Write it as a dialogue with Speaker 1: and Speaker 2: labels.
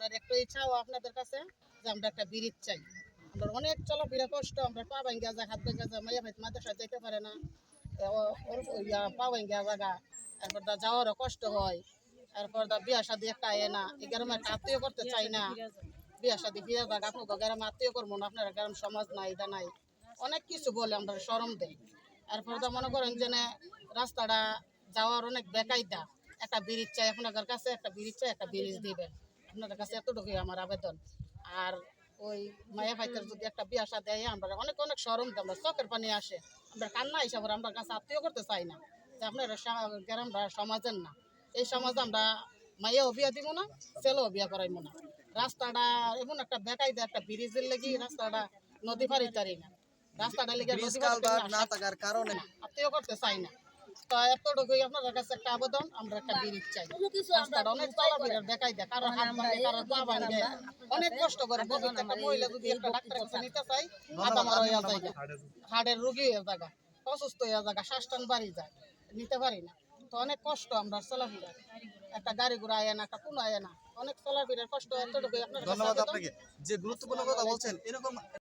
Speaker 1: আমার একটা ইচ্ছাও আপনাদের কাছে যে আমরা একটা ব্রিজ চাই। আমরা অনেক চলাফেরা কষ্ট, আমরা পা ভাঙ্গা যায়, হাত ভাঙ্গা যায়, মাইয়া ভাই মাদ্রাসায় যেতে পারে না, পা ভাঙ্গা জায়গা, তারপর যাওয়ারও কষ্ট হয়। তারপর বিয়া শাদি একটা আয় না, এই গ্রামে একটা আত্মীয় করতে চাই না, বিয়া শাদি ফিরে যাক, আপনার গ্রামে আত্মীয় করবো না, আপনার গ্রাম সমাজ নাই, এটা নাই, অনেক কিছু বলে আমরা শরম দেয়। এরপর মনে করেন যে রাস্তাটা যাওয়ার অনেক বেকায়দা, একটা ব্রিজ চাই আপনাদের কাছে, একটা ব্রিজ চাই, একটা ব্রিজ দিবেন আপনাদের কাছে, এতটুকুই আমার আবেদন। আর ওই মায়া ভাইটার যদি একটা বিয়া শাদী দেয়, আমরা অনেক অনেক শরম দেয়, আমরা চোখের পানি আসে, আমরা কান্না হিসাবে আমরা কাছে আত্মীয় করতে চাই না যে আপনারা গ্রামরা সমাজের না, এই সমাজে আমরা মাইয়াও বিয়া দিব না, ছেলেও বিয়া করাইবো না। রাস্তাটা এমন একটা বেকায়দা, একটা ব্রিজের লেগে রাস্তাটা নদী পারি তারি না, রাস্তাটা লেগে নদী
Speaker 2: না থাকার কারণে
Speaker 1: আত্মীয় করতে চাই না। তো এতটুকুই আপনাদের কাছে একটা আবেদন, আমরা একটা ব্রিজ চাই। রাস্তাটা অনেক চলাফেরার দেখাই দেয়, কারো হাত ভাঙে, কারো পা ভাঙে, অনেক কষ্ট করে। বসে একটা মহিলা যদি একটা ডাক্তারের কাছে নিতে চাই, আধা মারা হইয়া যায়, হাড়ের রুগী হয়ে জায়গা, অসুস্থ হয়ে জায়গা, শ্বাস টান বাড়ি যায়, নিতে পারি না। তো অনেক কষ্ট আমরা চলাফেরা, একটা গাড়ি ঘোড়া আয় না, একটা কোনো আয় না, অনেক চলাফেরার কষ্ট। এতটুকুই আপনার কাছে
Speaker 2: ধন্যবাদ
Speaker 1: আবেদন।
Speaker 2: আপনাকে যে গুরুত্বপূর্ণ কথা বলছেন এরকম